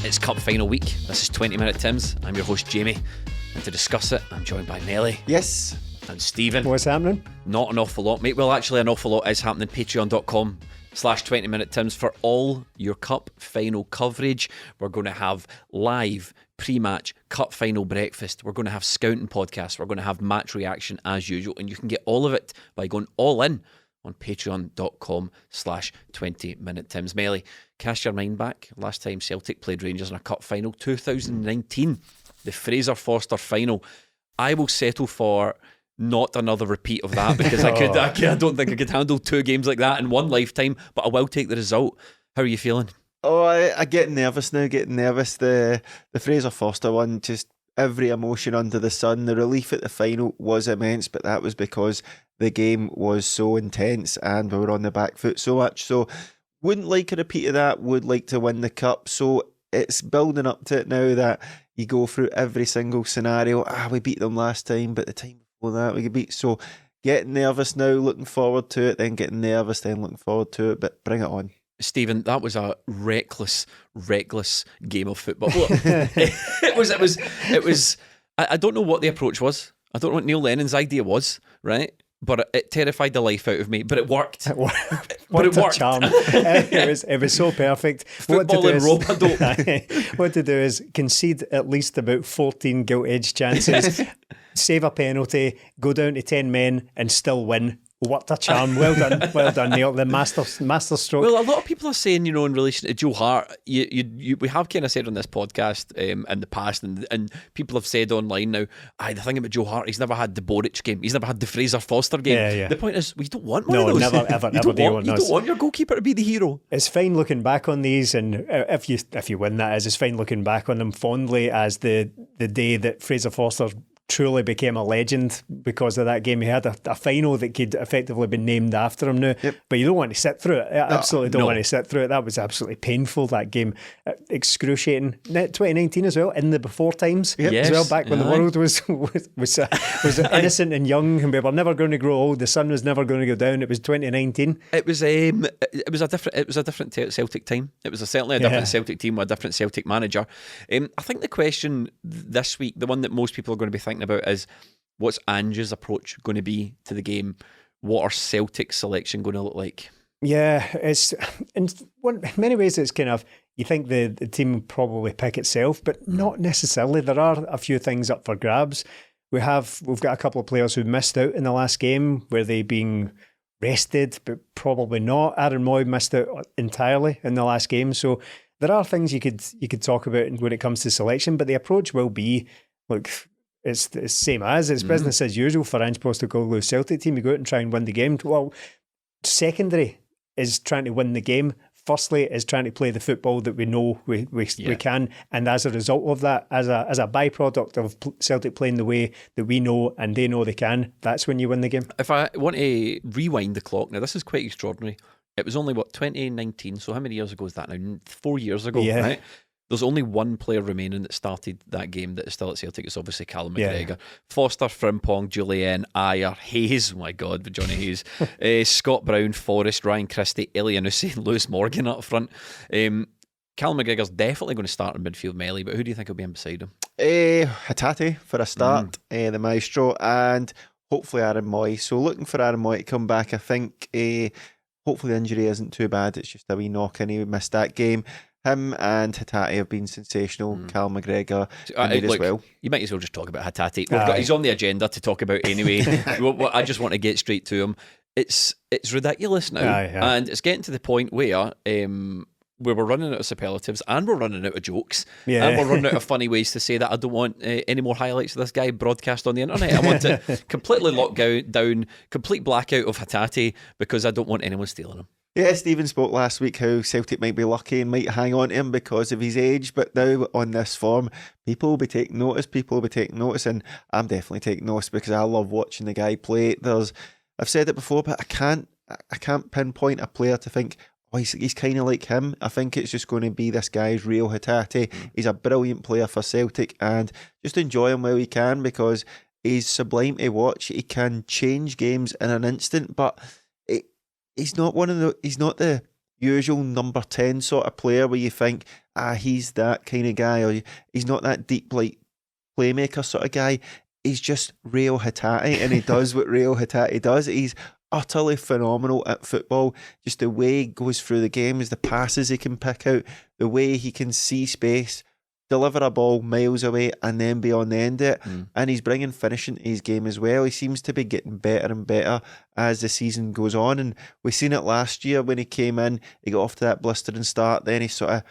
It's Cup Final week. This is 20 Minute Tims. I'm your host Jamie, and to discuss it I'm joined by Melly. Yes. And Stephen. What's happening? Not an awful lot, mate. Well, actually an awful lot is happening. Patreon.com/20 Minute Tims for all your Cup Final coverage. We're going to have live pre-match Cup Final breakfast. We're going to have scouting podcasts. We're going to have match reaction as usual, and you can get all of it by going all in on patreon.com/20 Minute Tims. Melly, cast your mind back. Last time Celtic played Rangers in a cup final, 2019, the Fraser Forster final. I will settle for not another repeat of that because I don't think I could handle two games like that in one lifetime, but I will take the result. How are you feeling? Oh, I get nervous now, The Fraser Forster one, just every emotion under the sun. The relief at the final was immense, but that was because the game was so intense and we were on the back foot so much. So wouldn't like a repeat of that, would like to win the cup. So it's building up to it now that you go through every single scenario. We beat them last time, but the time before that we could beat. So getting nervous now, looking forward to it, then getting nervous, then looking forward to it, but bring it on. Stephen, that was a reckless game of football. It was. I don't know what the approach was. I don't know what Neil Lennon's idea was, right? But it terrified the life out of me. But it worked. It worked. Charm. It was so perfect. Football and rope-a-dope. What to do is concede at least about 14 gilt-edged chances, save a penalty, go down to 10 men and still win. What a charm. Well done, Neil. The master stroke. Well, a lot of people are saying, in relation to Joe Hart, we have kind of said on this podcast in the past, and people have said online now, the thing about Joe Hart, he's never had the Boric game, he's never had the Fraser Forster game. Yeah. The point is, we don't want one of those. Never, ever you don't want your goalkeeper to be the hero. It's fine looking back on these, and if you win, that is, it's fine looking back on them fondly as the day that Fraser Forster truly became a legend because of that game. He had a final that could effectively be named after him now. Yep. But you don't want to sit through it. I absolutely don't want to sit through it. That was absolutely painful, that game. Excruciating. 2019 as well, in the before times as well, back when the world was innocent and young and we were never going to grow old. The sun was never going to go down. It was 2019. It was a different Celtic time. It was certainly a different Celtic team with a different Celtic manager. I think the question this week, the one that most people are going to be thinking about is, what's Ange's approach going to be to the game? What are Celtic's selection going to look like? Yeah, it's in many ways it's kind of, you think the team probably pick itself, but not necessarily. There are a few things up for grabs. We've got a couple of players who missed out in the last game. Were they being rested? But probably not. Aaron Moy missed out entirely in the last game. So there are things you could talk about when it comes to selection, but the approach will be, look, it's the same as it's business as usual for Ange Postecoglou's Celtic team. You go out and try and win the game. Well, secondary is trying to win the game. Firstly is trying to play the football that we know we can, and as a result of that, as a byproduct of Celtic playing the way that we know and they know they can, that's when you win the game. If I want to rewind the clock, now this is quite extraordinary. It was only 2019, so how many years ago is that now? 4 years ago, right? There's only one player remaining that started that game that is still at Celtic. It's obviously Callum McGregor. Yeah. Foster, Frimpong, Jullien, Ayer, Hayes, oh my God, with Johnny Hayes, Scott Brown, Forrest, Ryan Christie, Elianusi, Lewis Morgan up front. Callum McGregor's definitely going to start in midfield, Melly, but who do you think will be in beside him? HATATE for a start, the maestro, and hopefully Aaron Moy. So looking for Aaron Moy to come back. I think hopefully the injury isn't too bad. It's just a wee knock and he missed that game. Him and HATATE have been sensational. Cal McGregor as well. You might as well just talk about HATATE. He's on the agenda to talk about anyway. I just want to get straight to him. It's ridiculous now, and it's getting to the point where we're running out of superlatives and we're running out of jokes and we're running out of funny ways to say that I don't want any more highlights of this guy broadcast on the internet. I want to completely lock down, complete blackout of HATATE because I don't want anyone stealing him. Yeah, Stephen spoke last week how Celtic might be lucky and might hang on to him because of his age, but now on this form, people will be taking notice, and I'm definitely taking notice because I love watching the guy play. I've said it before, but I can't pinpoint a player to think, oh, he's kind of like him. I think it's just going to be this guy's real HATATE. He's a brilliant player for Celtic, and just enjoy him while he can because he's sublime to watch. He can change games in an instant, but he's not the usual number 10 sort of player where you think, he's that kind of guy, or he's not that deep like playmaker sort of guy. He's just Reo Hatate, and he does what Reo Hatate does. He's utterly phenomenal at football. Just the way he goes through the games, the passes he can pick out, the way he can see space, deliver a ball miles away and then be on the end of it. And he's bringing finishing to his game as well. He seems to be getting better and better as the season goes on, and we seen it last year when he came in. He got off to that blistering start, then he sort of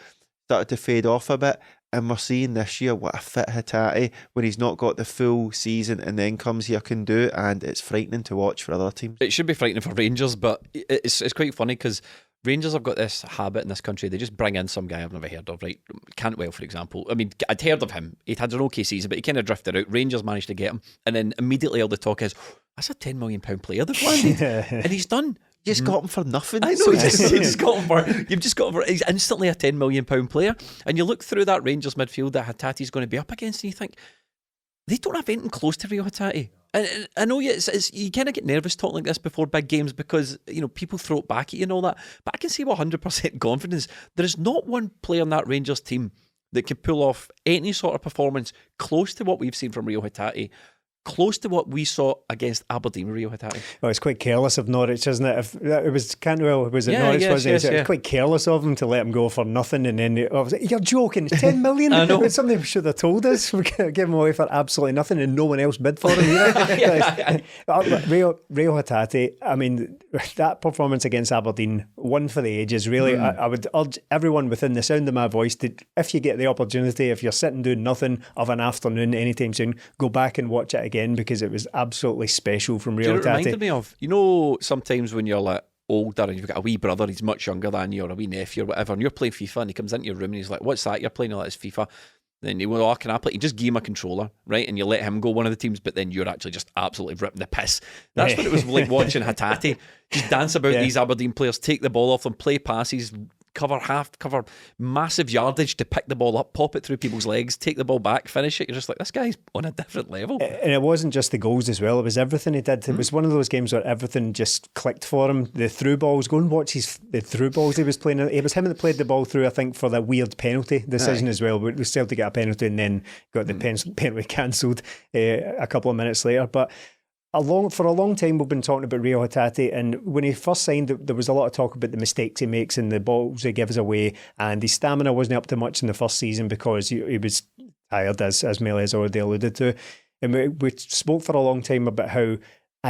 started to fade off a bit, and we're seeing this year what a fit Hatate when he's not got the full season and then comes here can do, and it's frightening to watch for other teams. It should be frightening for Rangers, but it's quite funny because Rangers have got this habit in this country. They just bring in some guy I've never heard of, right? Cantwell, for example. I mean, I'd heard of him. He'd had an okay season, but he kind of drifted out. Rangers managed to get him, and then immediately all the talk is, that's a £10 million player they've landed. And he's done. You just got him for nothing. I know, you've just got him for he's instantly a £10 million player. And you look through that Rangers midfield that Hatate's going to be up against, and you think, they don't have anything close to Reo Hatate. And I know you kind of get nervous talking like this before big games because, you know, people throw it back at you and all that. But I can say with 100% confidence, there is not one player in that Rangers team that can pull off any sort of performance close to what we've seen from Reo Hatate, close to what we saw against Aberdeen with Reo Hatate. Well, it's quite careless of Norwich, isn't it? If it was Cantwell, was it Norwich? It's quite careless of him to let him go for nothing, and then you're joking. It's 10 million. I know. It's something we should have told us. We're going to give him away for absolutely nothing, and no one else bid for him either. Reo Hatate, I mean, that performance against Aberdeen, one for the ages. Really, I would urge everyone within the sound of my voice to, if you get the opportunity, if you're sitting doing nothing of an afternoon anytime soon, go back and watch it again, because it was absolutely special from Reo Hatate. It reminded me of, you know, sometimes when you're like older and you've got a wee brother, he's much younger than you, or a wee nephew or whatever, and you're playing FIFA and he comes into your room and he's like, what's that you're playing? You're like, it's FIFA. Then you go, oh, can I play? You just give him a controller, right? And you let him go one of the teams, but then you're actually just absolutely ripping the piss. That's what it was like watching Hatate just dance about these Aberdeen players, take the ball off them, play passes, cover massive yardage to pick the ball up, pop it through people's legs, take the ball back, finish it. You're just like, this guy's on a different level. And it wasn't just the goals as well, it was everything he did. It was one of those games where everything just clicked for him. The through balls, go and watch the through balls he was playing. It was him that played the ball through, I think, for the weird penalty decision as well. We still to get a penalty and then got the penalty cancelled a couple of minutes later. But for a long time we've been talking about Reo Hatate, and when he first signed, there was a lot of talk about the mistakes he makes and the balls he gives away, and his stamina wasn't up to much in the first season because he was tired, as Melly has already alluded to. And we spoke for a long time about how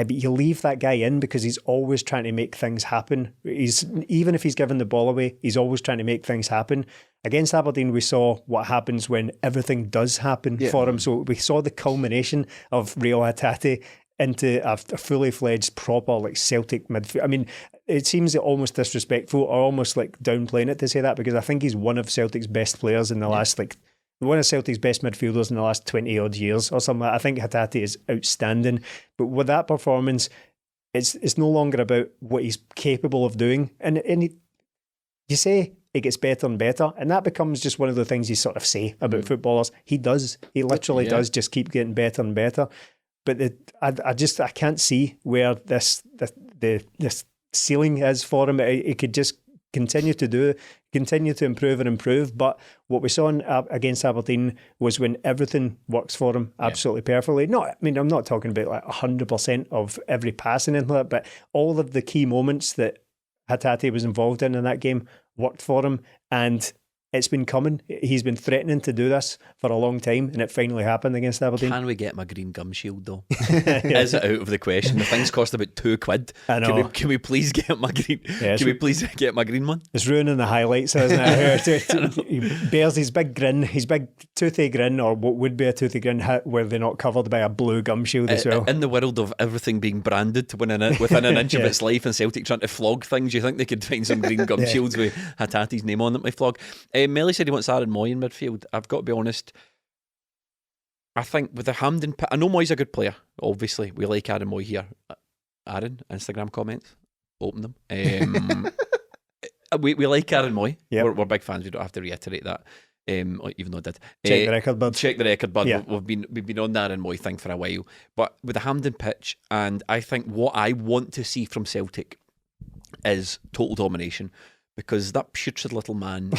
you leave that guy in because he's always trying to make things happen. Even if he's giving the ball away, he's always trying to make things happen. Against Aberdeen, we saw what happens when everything does happen for him. So we saw the culmination of Reo Hatate into a fully fledged proper like Celtic midfield. I mean, it seems almost disrespectful or almost like downplaying it to say that, because I think he's one of Celtic's best players in the last one of Celtic's best midfielders in the last 20 odd years or something. I think Hatate is outstanding, but with that performance, it's no longer about what he's capable of doing, and you say it gets better and better, and that becomes just one of the things you sort of say about footballers. He literally does just keep getting better and better. But I can't see where this ceiling is for him. It could just continue to improve and improve. But what we saw against Aberdeen was when everything works for him absolutely perfectly. I'm not talking about like 100% of every pass and anything like that, but all of the key moments that Hatate was involved in that game worked for him, and it's been coming. He's been threatening to do this for a long time, and it finally happened against Aberdeen. Can we get my green gum shield though? Is it out of the question? The things cost about £2. I know. Can we please get my green? Can we please get my green one? It's ruining the highlights, isn't it? He bears his big grin, his big toothy grin, or what would be a toothy grin, where they're not covered by a blue gum shield as well. In the world of everything being branded to within an inch of its life, and Celtic trying to flog things, you think they could find some green gum shields with Hatate's name on them to flog? Melly said he wants Aaron Moy in midfield. I've got to be honest, I think with the Hampden I know Moy's a good player, obviously we like Aaron Moy here. Aaron, Instagram comments, open them. we like Aaron Moy. We're big fans, we don't have to reiterate that, even though I did. Check the record, bud. Check the record, bud. We've been on the Aaron Moy thing for a while, but with the Hampden pitch, and I think what I want to see from Celtic is total domination, because that putrid little man,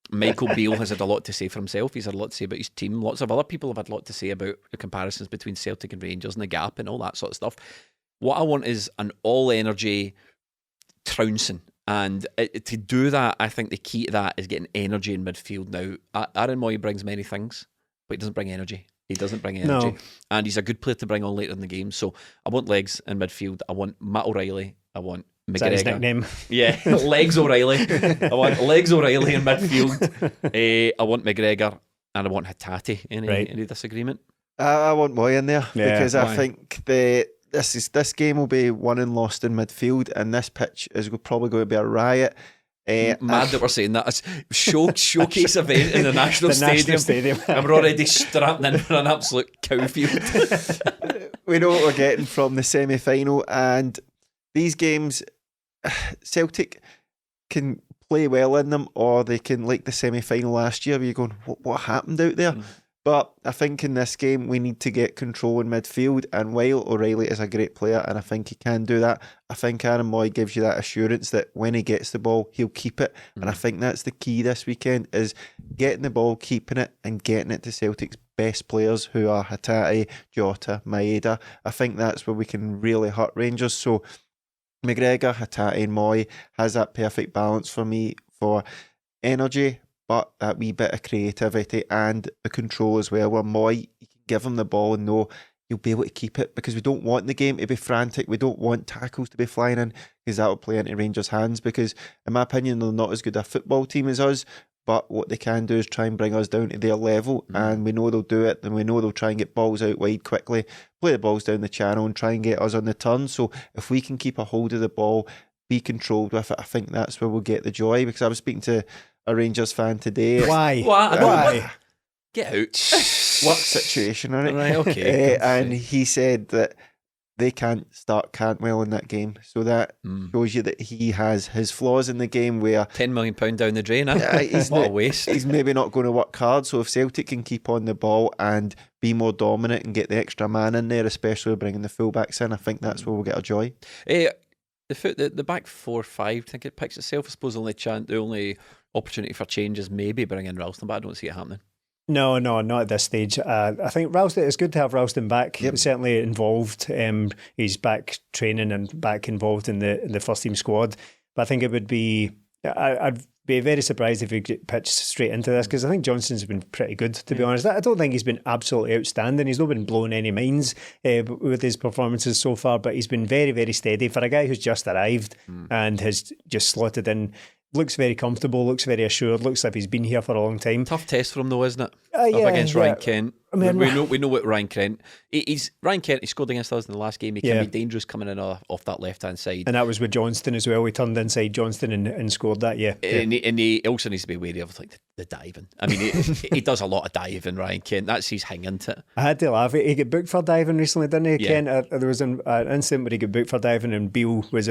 Michael Beale, has had a lot to say for himself. He's had a lot to say about his team. Lots of other people have had a lot to say about the comparisons between Celtic and Rangers and the gap and all that sort of stuff. What I want is an all-energy trouncing. And to do that, I think the key to that is getting energy in midfield. Now, Aaron Moy brings many things, but he doesn't bring energy. He doesn't bring energy. No. And he's a good player to bring on later in the game. So I want legs in midfield. I want Matt O'Reilly. I want McGregor. Is that his nickname? Yeah, Legs O'Reilly. I want Legs O'Reilly in midfield. I want McGregor and I want HATATE. Any disagreement? I want Moy in there because why? I think this game will be won and lost in midfield, and this pitch is probably going to be a riot. Mad that we're saying that. It's showcase event in the National Stadium. And we're already strapping in for an absolute cowfield. We know what we're getting from the semi-final, and these games, Celtic can play well in them, or they can, like the semi-final last year, where you're going, what happened out there? But I think in this game we need to get control in midfield, and while O'Reilly is a great player and I think he can do that, I think Aaron Moy gives you that assurance that when he gets the ball he'll keep it, and I think that's the key this weekend, is getting the ball, keeping it, and getting it to Celtic's best players, who are HATATE, Jota, Maeda. I think that's where we can really hurt Rangers. So McGregor, HATATE and Moy has that perfect balance for me for energy, but that wee bit of creativity and the control as well, where Moy, you can give him the ball and know you'll be able to keep it, because we don't want the game to be frantic. We don't want tackles to be flying in, because that will play into Rangers' hands, because in my opinion they're not as good a football team as us, but what they can do is try and bring us down to their level, and we know they'll do it, and we know they'll try and get balls out wide quickly, play the balls down the channel and try and get us on the turn. So if we can keep a hold of the ball, be controlled with it, I think that's where we'll get the joy. Because I was speaking to a Rangers fan today. Why? Get out. Work situation, right? Right, okay. And he said that they can't start Cantwell in that game, so that shows you that he has his flaws in the game, where £10 million down the drain. What a waste. He's maybe not going to work hard. So if Celtic can keep on the ball and be more dominant and get the extra man in there, especially bringing the fullbacks in, I think that's where we'll get our joy. The back 4-5, I think it picks itself. I suppose the only opportunity for change is maybe bring in Ralston, but I don't see it happening. No, not at this stage. I think Ralston, it's good to have Ralston back. Yep. He's certainly involved. He's back training and back involved in the first team squad. But I think it would be, I'd be very surprised if he get pitched straight into this, because I think Johnston's been pretty good, to be honest. I don't think he's been absolutely outstanding. He's not been blowing any minds with his performances so far, but he's been very, very steady for a guy who's just arrived and has just slotted in. Looks very comfortable, looks very assured, looks like he's been here for a long time. Tough test for him though, isn't it? Up against Ryan Kent. I mean, we know what Ryan Kent. Ryan Kent. He scored against us in the last game. He can be dangerous coming in off that left hand side. And that was with Johnston as well. We turned inside Johnston and scored that. And he also needs to be wary of the diving. I mean, he does a lot of diving. Ryan Kent. That's his hanging to it. I had to laugh. He got booked for diving recently, didn't he? Yeah. Kent. There was an incident where he got booked for diving, and Beale was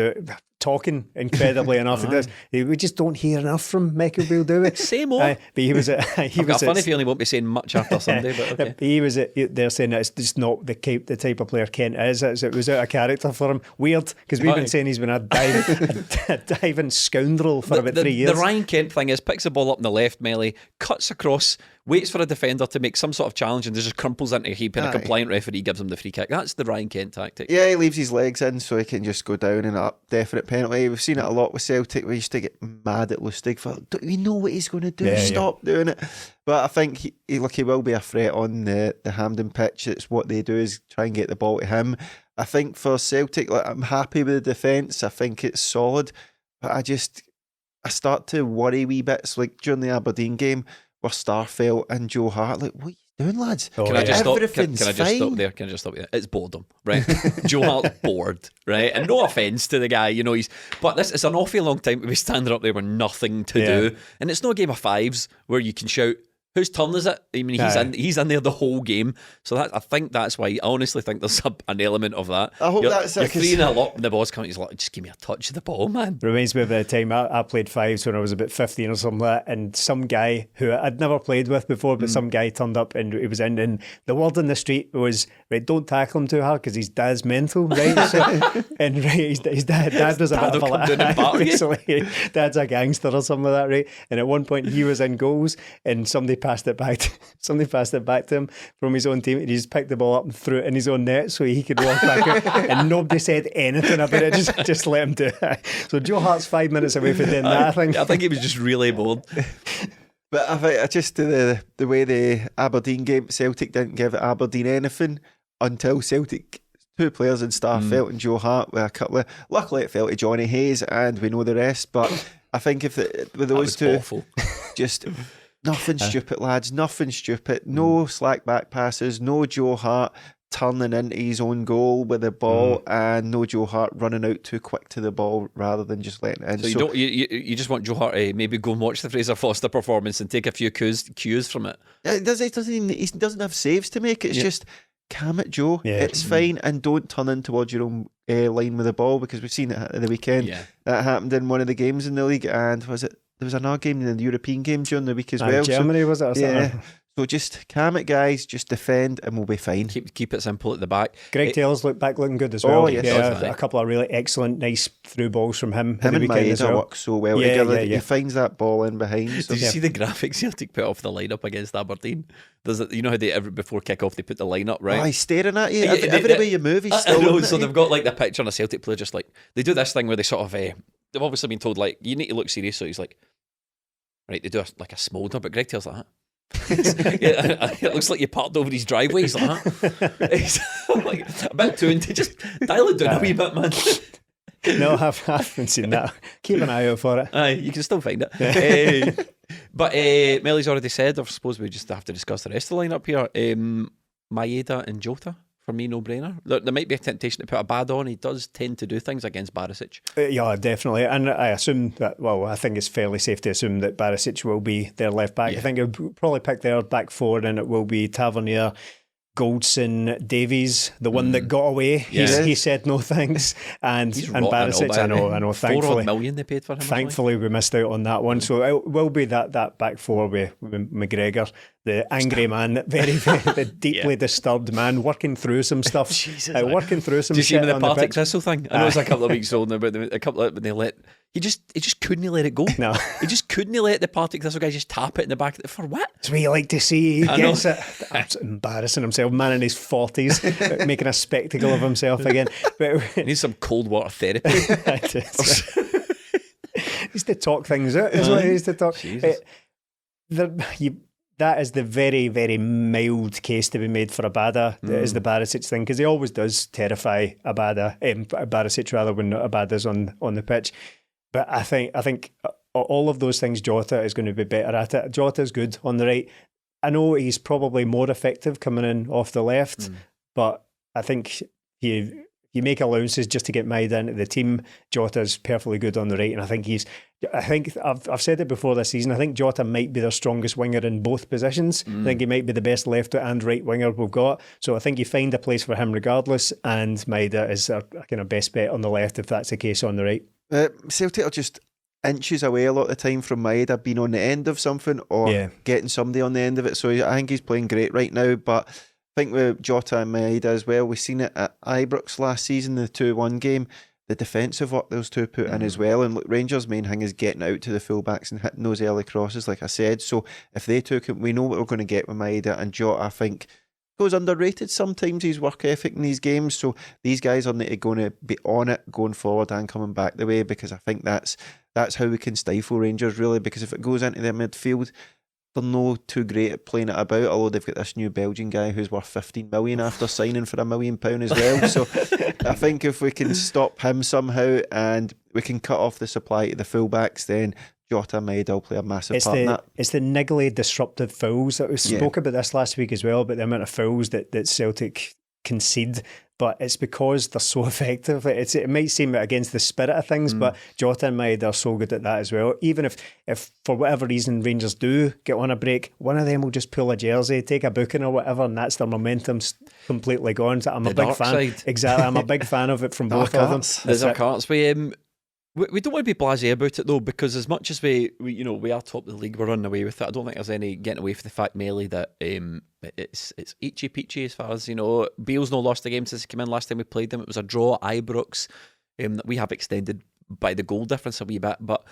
talking incredibly enough. We just don't hear enough from Michael Beale, do we? Same old. But he was. I've got a funny feeling he won't be saying much after Sunday. But okay. He was. They're saying that it's just not the type of player Kent is. It was out of character for him. Weird, because we've been saying he's been a diving scoundrel for about 3 years. The Ryan Kent thing is picks the ball up in the left melee, cuts across, waits for a defender to make some sort of challenge, and just crumples into a heap, and a compliant referee gives him the free kick. That's the Ryan Kent tactic. Yeah, he leaves his legs in so he can just go down and up. Definite penalty. We've seen it a lot with Celtic. We used to get mad at Lustig for, don't we know what he's going to do? Stop doing it. But I think he will be a threat on the Hampden pitch. It's what they do is try and get the ball to him. I think for Celtic, I'm happy with the defence. I think it's solid. But I start to worry wee bits, like during the Aberdeen game where Starfelt and Joe Hart, like, what are you doing, lads? Can I just stop there? It's boredom, right? Joe Hart's bored, right? And no offence to the guy, but it's an awfully long time to be standing up there with nothing to do. And it's not a game of fives where you can shout, Whose turn is it? I mean, he's in there the whole game. So I think that's why. I honestly think there's an element of that. I hope you're 3-0 up and the ball's coming. He's like, just give me a touch of the ball, man. Reminds me of the time I played fives when I was about 15 or something like that, and some guy who I'd never played with before, but some guy turned up and he was in, and the word in the street was, right, don't tackle him too hard because his dad's mental, right? So, and right, his dad was a bit of a basically, dad's a gangster or something like that, right? And at one point he was in goals and somebody passed it back to him from his own team, and he just picked the ball up and threw it in his own net so he could walk back out, and nobody said anything about it, just let him do it. So Joe Hart's 5 minutes away from doing that, I think he was just really bored. But I think just the way the Aberdeen game, Celtic didn't give Aberdeen anything until Celtic, 2 players in Starfelt and Joe Hart with a couple of, luckily it fell to Johnny Hayes and we know the rest, but I think with those two, awful. Just nothing stupid, lads, nothing stupid, no slack back passes, no Joe Hart turning into his own goal with the ball, and no Joe Hart running out too quick to the ball rather than just letting it in. So you just want Joe Hart to maybe go and watch the Fraser Foster performance and take a few cues from it. He doesn't have saves to make. It's just calm it, Joe. Yeah. It's fine, and don't turn in towards your own line with the ball, because we've seen it at the weekend. Yeah. That happened in one of the games in the league, and there was another game in the European game during the week as well. Germany, was it? Or something? So just calm it, guys. Just defend, and we'll be fine. Keep it simple at the back. Greg Taylor's looking good as well. Oh, yes, a couple of really excellent, nice through balls from him. Him and Maeda work so well together. He finds that ball in behind. So. Did you see the graphics Celtic put off the lineup against Aberdeen? You know how they before kick off they put the lineup, right? Oh, he's staring at you. Every way you move, he's still. I know. So they've got like the picture on a Celtic player, just like they do this thing where they sort of they've obviously been told like you need to look serious. So he's like, right, they do like a smolder, but Greg Taylor's like that. It looks like you parked over his driveway. He's like that. He's like a bit tuned to just dial it down a wee bit, man. No, I haven't seen that. Keep an eye out for it. You can still find it. But Melly's already said, I suppose we just have to discuss the rest of the lineup here. Maeda and Jota, for me, no brainer. There might be a temptation to put a bad on. He does tend to do things against Barisic. Yeah, definitely. And I assume that, I think it's fairly safe to assume that Barisic will be their left back. I think he'll probably pick their back four, and it will be Tavernier, Goldson, Davies, the one that got away. He said no thanks, and Barisic. I know. Thankfully, $4 million they paid for him. Thankfully, we missed out on that one. So it will be that back four with McGregor, the angry man, very, very deeply disturbed man, working through some stuff. Jesus, working through some. Did you see the on Partick Thistle thing? I know it's a couple of weeks old now, but a couple of when they let. He just couldn't let it go. No, he just couldn't let the Partick Thistle guy just tap it in the back. For what? That's what you like to see. He gets it. That's embarrassing himself. Man in his 40s, making a spectacle of himself again. But he needs some cold water therapy. He needs to talk things out. Is what he needs to talk. That is the very, very mild case to be made for Abada, is the Barisic thing, because he always does terrify Barisic rather when Abada's on the pitch. But I think all of those things Jota is going to be better at it. Jota's good on the right. I know he's probably more effective coming in off the left, but I think you make allowances just to get Maeda into the team. Jota's perfectly good on the right, and I think I've said it before this season. I think Jota might be their strongest winger in both positions. I think he might be the best left and right winger we've got. So I think you find a place for him regardless, and Maeda is a kind of best bet on the left if that's the case on the right. Celtic are just inches away a lot of the time from Maeda being on the end of something or getting somebody on the end of it. So I think he's playing great right now, but I think with Jota and Maeda as well, we've seen it at Ibrox last season, the 2-1 game, the defensive work those two put in as well. And look, Rangers' main thing is getting out to the fullbacks and hitting those early crosses, like I said. So if they took it, we know what we're going to get with Maeda, and Jota, I think, goes underrated sometimes, his work ethic in these games. So these guys are going to be on it going forward and coming back the way, because I think that's how we can stifle Rangers, really, because if it goes into their midfield, they're no too great at playing it about, although they've got this new Belgian guy who's worth 15 million after signing for £1 million as well. So I think if we can stop him somehow and we can cut off the supply to the fullbacks, then Jota and Maeda will play a massive part in that. It's the niggly disruptive fouls that we spoke about this last week as well, but the amount of fouls that Celtic concede, but it's because they're so effective. It might seem against the spirit of things, but Jota and Maeda are so good at that as well. Even if for whatever reason Rangers do get on a break, one of them will just pull a jersey, take a booking or whatever, and that's their momentum's completely gone. So I'm a big fan. Side. Exactly, I'm a big fan of it from both of them. There's our cards. We don't want to be blasé about it though, because as much as we are top of the league, we're running away with it. I don't think there's any getting away from the fact, Melly, that it's itchy peachy as far as Bale's no lost the game since he came in. Last time we played them, it was a draw at Ibrox. That we have extended by the goal difference a wee bit, but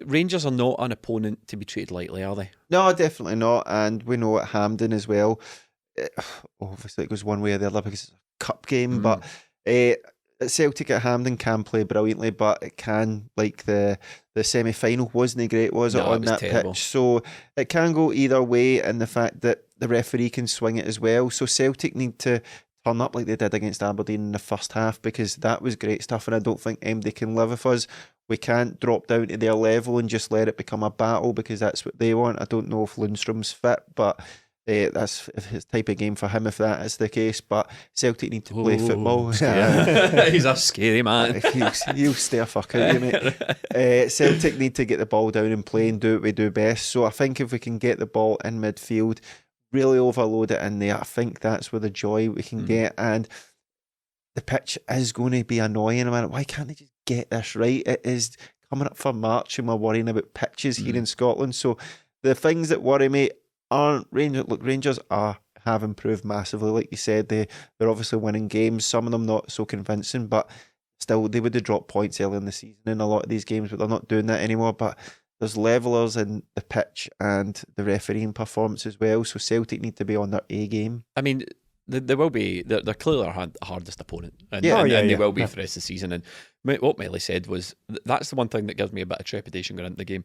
Rangers are not an opponent to be treated lightly, are they? No, definitely not. And we know at Hampden as well. Obviously, it goes one way or the other because it's a cup game, but. Celtic at Hampden can play brilliantly, but it can, like the semi-final wasn't great, was it, on that terrible pitch? So it can go either way, and the fact that the referee can swing it as well. So Celtic need to turn up like they did against Aberdeen in the first half, because that was great stuff, and I don't think MD can live with us. We can't drop down to their level and just let it become a battle, because that's what they want. I don't know if Lundstrom's fit, but that's his type of game for him if that is the case. But Celtic need to play football. He's a scary man. He'll stay a fuck out of you, mate. Celtic need to get the ball down and play and do what we do best. So I think if we can get the ball in midfield, really overload it in there, I think that's where the joy we can get. And the pitch is going to be annoying. Why can't they just get this right? It is coming up for March and we're worrying about pitches here in Scotland. So the things that worry me aren't Rangers. Look, Rangers have improved massively. Like you said, they're obviously winning games. Some of them not so convincing, but still they would have dropped points earlier in the season in a lot of these games, but they're not doing that anymore. But there's levellers in the pitch and the refereeing performance as well. So Celtic need to be on their A game. I mean, they will be. They're clearly our hardest opponent, and they will be for the rest of the season. And what Melly said was that's the one thing that gives me a bit of trepidation going into the game.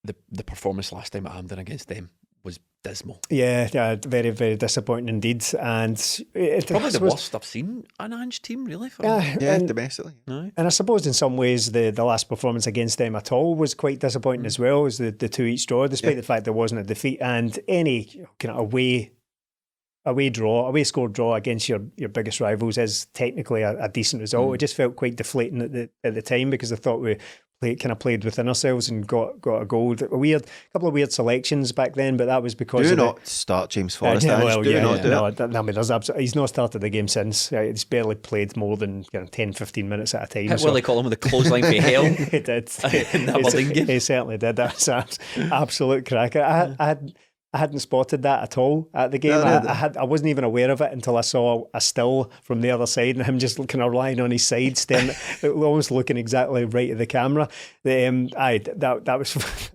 The performance last time at Hampden against them was dismal. Yeah, very, very disappointing indeed. And it's probably the worst I've seen an Ange team, really. Domestically. No. And I suppose in some ways the last performance against them at all was quite disappointing as well, as the 2-each draw, despite the fact there wasn't a defeat. And any kind of away score draw against your biggest rivals is technically a decent result. It just felt quite deflating at the time, because I thought we played within ourselves and got a goal. A couple of weird selections back then, but that was because not start James Forrest. He's not started the game since. He's barely played more than 10-15 minutes at a time. Well, they call him the clothesline for hell. He did. He certainly did. That was absolute cracker. I hadn't spotted that at all at the game. I wasn't even aware of it until I saw a still from the other side and him just kind of lying on his side, staring, almost looking exactly right at the camera. That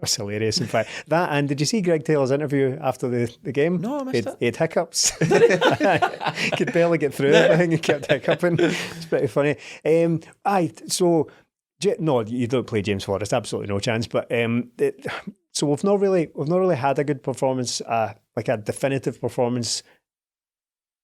was hilarious. In fact, that, and did you see Greg Taylor's interview after the game? No, I missed it. He had hiccups. He could barely get through everything. He kept hiccuping. It's pretty funny. No, you don't play James Forrest. Absolutely no chance. But so we've not really had a good performance, like a definitive performance,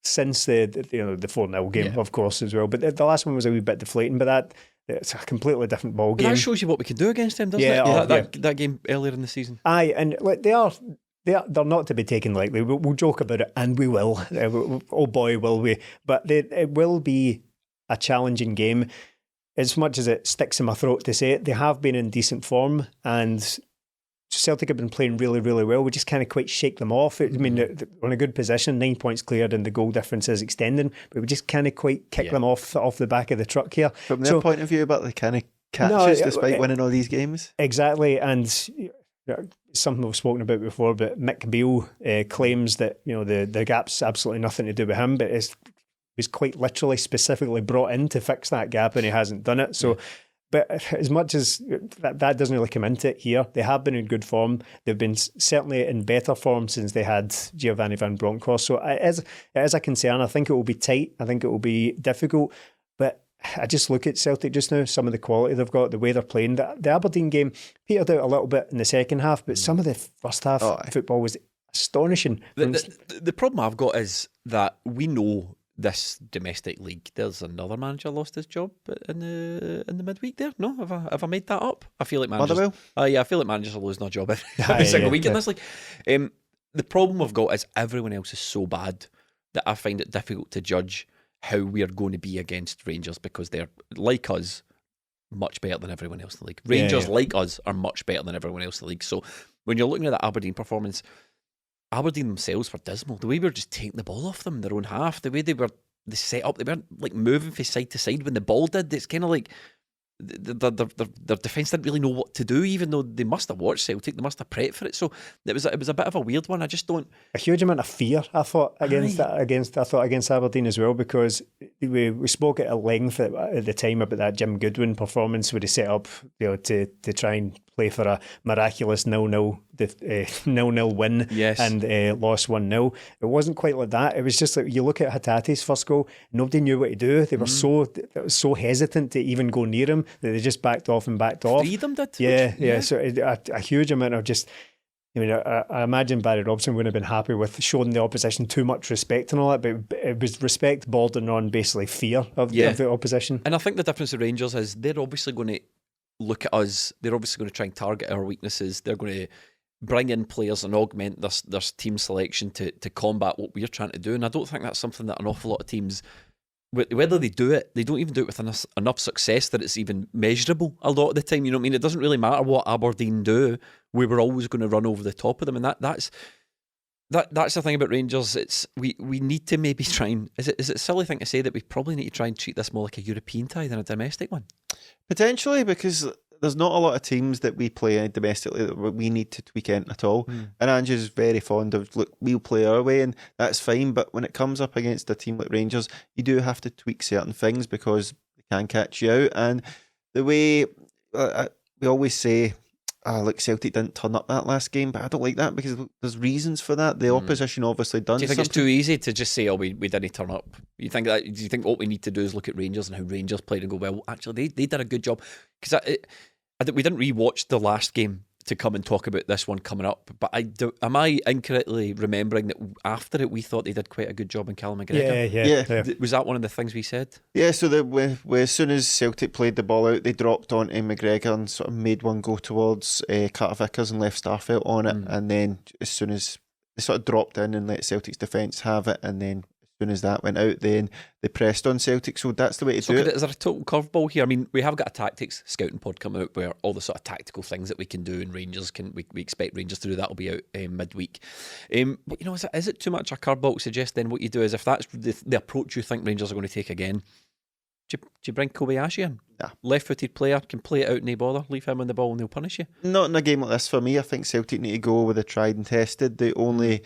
since the 4-0 game, of course, as well. But the last one was a wee bit deflating. But it's a completely different ball game. But that shows you what we can do against them, doesn't it? That game earlier in the season. Aye, and they're not to be taken lightly. We'll joke about it, and we will. Oh boy, will we! But it will be a challenging game. As much as it sticks in my throat to say it, they have been in decent form, and Celtic have been playing really, really well. We just kind of quite shake them off. I mean, they're in a good position, 9 points cleared, and the goal difference is extending, but we just kind of quite kick them off the back of the truck here. From their point of view, about the kind of catches despite winning all these games. Exactly, and something we've spoken about before, but Mick Beale claims that the gap's absolutely nothing to do with him, but was quite literally specifically brought in to fix that gap, and he hasn't done it. So, but as much as that doesn't really come into it here, they have been in good form. They've been certainly in better form since they had Giovanni van Bronckhorst. So it is a concern. I think it will be tight. I think it will be difficult. But I just look at Celtic just now, some of the quality they've got, the way they're playing. The Aberdeen game petered out a little bit in the second half, but some of the first half football was astonishing. The problem I've got is that we know this domestic league, there's another manager lost his job in the midweek there. No, have I made that up? I feel like managers. I feel like managers are losing their job every single week in this league. The problem we've got is everyone else is so bad that I find it difficult to judge how we are going to be against Rangers, because they're, like us, much better than everyone else in the league. Rangers, like us, are much better than everyone else in the league. So when you're looking at that Aberdeen performance, Aberdeen themselves were dismal. The way we were just taking the ball off them in their own half, the way they set up, they weren't like moving from side to side when the ball did. It's kind of like their defence didn't really know what to do, even though they must have watched Celtic, they must have prepped for it. So it was a bit of a weird one. I just don't. A huge amount of fear, I thought, against Aberdeen as well, because we spoke at length at the time about that Jim Goodwin performance where he set up, to try and play for a miraculous 0-0 win, and lost 1-0. It wasn't quite like that. It was just like, you look at Hatate's first goal, nobody knew what to do. They were so hesitant to even go near him that they just backed off. Three of them did. Yeah. So a huge amount of just. I mean, I imagine Barry Robson wouldn't have been happy with showing the opposition too much respect and all that, but it was respect bordering on basically fear of the opposition. And I think the difference with Rangers is they're obviously going to look at us, they're obviously going to try and target our weaknesses, they're going to bring in players and augment their team selection to combat what we're trying to do. And I don't think that's something that an awful lot of teams, whether they do it, they don't even do it with enough success that it's even measurable a lot of the time. You know what I mean? It doesn't really matter what Aberdeen do, we were always going to run over the top of them. And that's the thing about Rangers. It's we need to maybe try and, is it a silly thing to say that we probably need to try and treat this more like a European tie than a domestic one? Potentially, because there's not a lot of teams that we play domestically that we need to tweak in at all. And Ange is very fond of, look, we'll play our way and that's fine, but when it comes up against a team like Rangers, you do have to tweak certain things because they can catch you out. And the way we always say, look, Celtic didn't turn up that last game, but I don't like that because there's reasons for that. The opposition obviously done. Do you think something. It's too easy to just say, we didn't turn up? Do you think what we need to do is look at Rangers and how Rangers played and go, well, actually they did a good job? Because we didn't rewatch the last game to come and talk about this one coming up, but am I incorrectly remembering that after it we thought they did quite a good job in Callum McGregor? Yeah. Was that one of the things we said? Yeah, so as soon as Celtic played the ball out, they dropped onto McGregor and sort of made one go towards Carter Vickers and left Starfelt on it, and then as soon as they sort of dropped in and let Celtic's defence have it, and then as soon as that went out, then they pressed on Celtic. So that's the way to do it. Is there a total curveball here? I mean, we have got a tactics scouting pod coming out where all the sort of tactical things that we can do, and Rangers we expect Rangers to do. That will be out midweek. But is it too much a curveball to suggest then what you do is, if that's the approach you think Rangers are going to take again, do you bring Kobayashi in? Nah. Left-footed player, can play it out, no bother, leave him on the ball and he'll punish you? Not in a game like this for me. I think Celtic need to go with the tried and tested. The only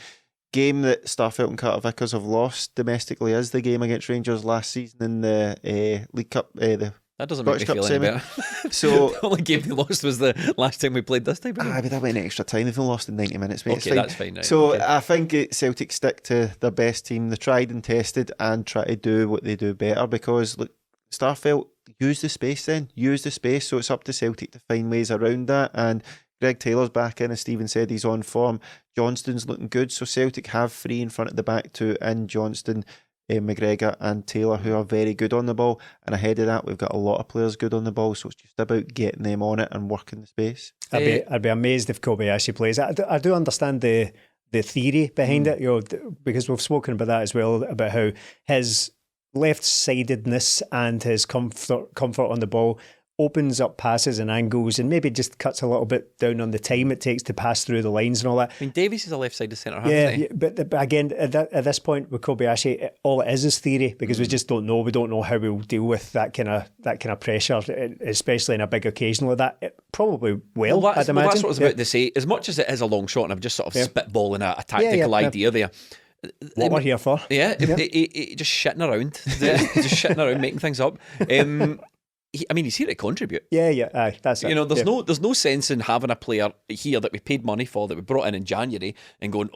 game that Starfelt and Carter Vickers have lost domestically is the game against Rangers last season in the League Cup. That doesn't make me feel any better. So the only game they lost was the last time we played this time. But that went extra time. They've lost in 90 minutes, mate. Okay, that's fine. Right? So okay. I think Celtic stick to their best team, the tried and tested, and try to do what they do better, because look, Starfelt, use the space. So it's up to Celtic to find ways around that. And Greg Taylor's back in, as Stephen said, he's on form. Johnston's looking good, so Celtic have three in front of the back two in Johnston, McGregor and Taylor, who are very good on the ball. And ahead of that, we've got a lot of players good on the ball, so it's just about getting them on it and working the space. I'd be amazed if Kobayashi plays. I do understand the theory behind it, because we've spoken about that as well, about how his left-sidedness and his comfort on the ball opens up passes and angles, and maybe just cuts a little bit down on the time it takes to pass through the lines and all that. I mean, Davies is a left-sided centre-half, isn't he? But again, at this point with Kobayashi, all it is theory, because we just don't know. We don't know how we'll deal with that kind of pressure, especially in a big occasion like that. Probably I'd imagine. That's what I was about to say. As much as it is a long shot, and I'm just sort of spitballing a tactical idea there. What we're here for. Yeah, just shitting around, making things up. He's here to contribute. Aye, that's it. There's no sense in having a player here that we paid money for, that we brought in January, and going,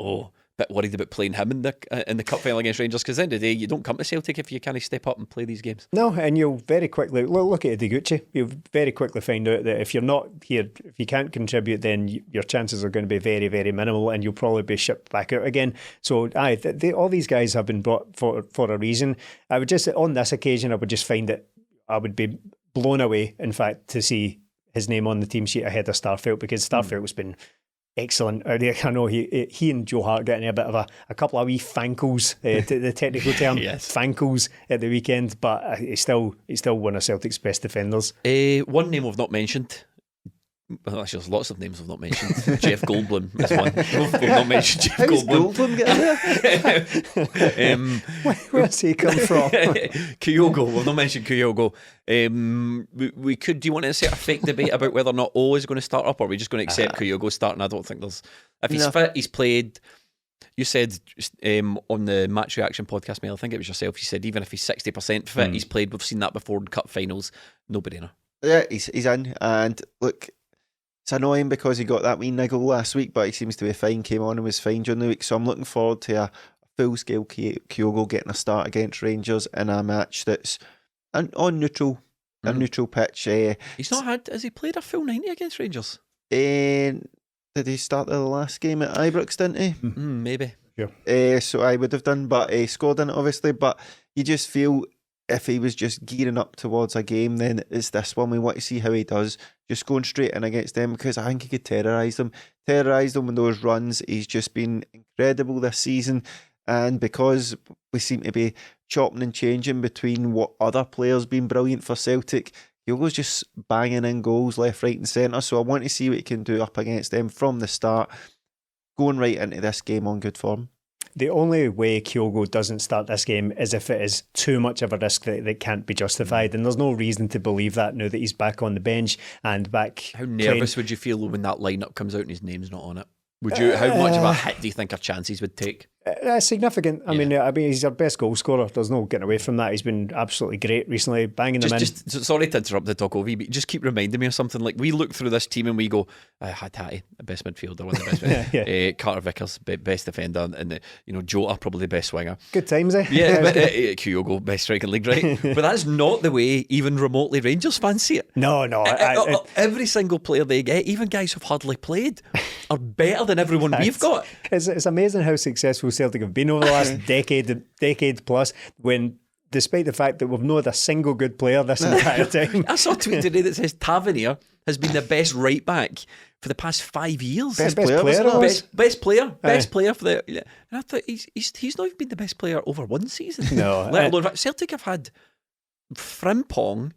bit worried about playing him in the cup final against Rangers, because at the end of the day, you don't come to Celtic if you can't step up and play these games. No, and you'll very quickly look at Ideguchi. You'll very quickly find out that if you're not here, if you can't contribute, then your chances are going to be very, very minimal, and you'll probably be shipped back out again. So, all these guys have been brought for a reason. I would just, on this occasion, I would just find that I would be blown away, in fact, to see his name on the team sheet ahead of Starfelt, because Starfelt has been excellent. I know he and Joe Hart getting a bit of a couple of wee fankles, the technical term, yes. fankles at the weekend, but he's still one of Celtic's best defenders. One name we've not mentioned. Well, actually, there's lots of names we've not mentioned. Jeff Goldblum is one. We've not mentioned Jeff Goldblum. Where's he come from? Kyogo. We've not mentioned Kyogo. We could. Do you want to set a fake debate about whether or not O is going to start up, or are we just going to accept Kyogo starting? I don't think there's. If he's fit, he's played. You said on the Match Reaction podcast, Mel, I think it was yourself, you said even if he's 60% fit, he's played. We've seen that before in cup finals. No brainer. Yeah, he's in. And look, it's annoying because he got that wee niggle last week, but he seems to be fine, came on and was fine during the week. So I'm looking forward to a full-scale Kyogo getting a start against Rangers in a match that's on neutral, a neutral pitch. He's not had, has he played a full 90 against Rangers? Did he start the last game at Ibrox, didn't he? Maybe. Yeah. So I would have done, but he scored in it, obviously. But you just feel if he was just gearing up towards a game, then it's this one. We want to see how he does. Just going straight in against them, because I think he could terrorise them. Terrorise them with those runs. He's just been incredible this season. And because we seem to be chopping and changing between what other players been brilliant for Celtic, Kyogo's just banging in goals left, right and centre. So I want to see what he can do up against them from the start, going right into this game on good form. The only way Kyogo doesn't start this game is if it is too much of a risk that can't be justified, and there's no reason to believe that now that he's back on the bench and back. How nervous would you feel when that lineup comes out and his name's not on it? Would you? How much of a hit do you think our chances would take? Significant. I mean, he's our best goal scorer. There's no getting away from that. He's been absolutely great recently, banging them in. Sorry to interrupt the talk, Ovi, but just keep reminding me of something. Like, we look through this team and we go, HATATE, the best midfielder, one of the best. Carter Vickers, best defender, and Jota, probably the best winger. Good times, eh? Yeah, but Kyogo, best striker in the league, right? But that's not the way even remotely Rangers fans see it. No. Every single player they get, even guys who've hardly played, are better than everyone we've got. It's amazing how successful Celtic have been over the last decade plus, when despite the fact that we've not had a single good player this entire time. I saw a tweet today that says Tavernier has been the best right back for the past 5 years. Best player for the. And I thought he's not even been the best player over one season. No, let alone Celtic have had Frimpong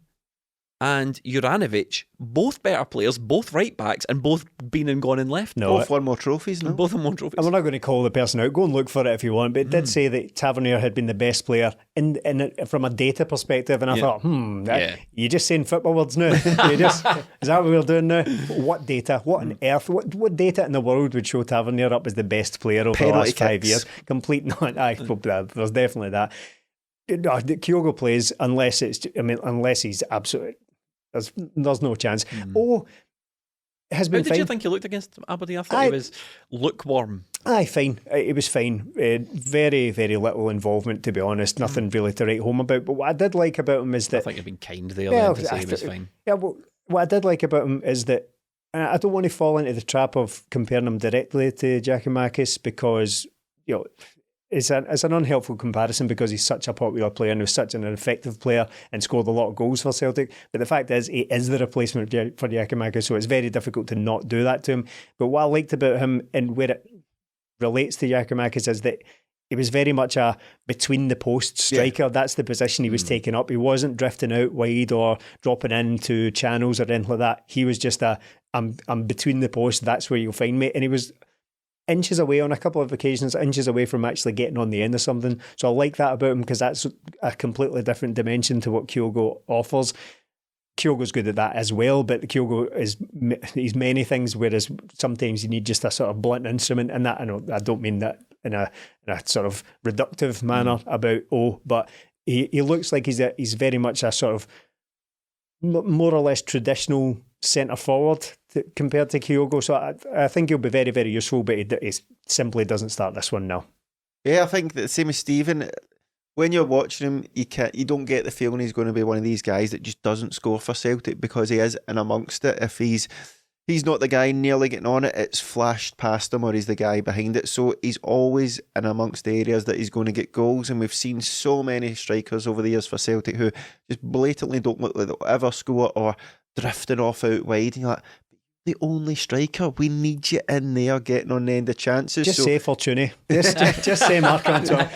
and Juranovic, both better players, both right backs, and both been and gone and left. No, both won more trophies. No, both won more trophies. And we're not going to call the person out. Go and look for it if you want. But it did say that Tavernier had been the best player from a data perspective, and I thought, you're just saying football words now. Is that what we're doing now? What data? What on earth? What data in the world would show Tavernier up as the best player over the last 5 years? Complete not. There's definitely that. Kyogo plays unless he's absolute. There's no chance. Has been. How did you think he looked against Aberdeen? I thought he was lukewarm. Fine. It was fine. Very, very little involvement, to be honest. Nothing really to write home about. But what I did like about him is that... I think you've been kind there then to say he was fine. Yeah, what I did like about him is that I don't want to fall into the trap of comparing him directly to Giakoumakis, because it's an unhelpful comparison, because he's such a popular player and was such an effective player and scored a lot of goals for Celtic. But the fact is, he is the replacement for Giakoumakis, so it's very difficult to not do that to him. But what I liked about him, and where it relates to Giakoumakis, is that he was very much a between the post striker. That's the position he was taking up. He wasn't drifting out wide or dropping into channels or anything like that. He was just I'm between the post. That's where you'll find me. And he was inches away on a couple of occasions, inches away from actually getting on the end of something. So I like that about him, because that's a completely different dimension to what Kyogo offers. Kyogo's good at that as well, but Kyogo he's many things, whereas sometimes you need just a sort of blunt instrument, and that I don't mean that in a sort of reductive manner about but he looks like he's very much a sort of more or less traditional centre forward compared to Kyogo. So I think he'll be very, very useful, but he simply doesn't start this one now. Yeah, I think the same as Stephen. When you're watching him, you don't get the feeling he's going to be one of these guys that just doesn't score for Celtic, because he is in amongst it. If he's not the guy nearly getting on it, it's flashed past him, or he's the guy behind it. So he's always in amongst the areas that he's going to get goals. And we've seen so many strikers over the years for Celtic who just blatantly don't look like they'll ever score, or drifting off out wide. And you're like, the only striker. We need you in there getting on the end of chances. Just say Fortuny. Just say Marc-Antoine.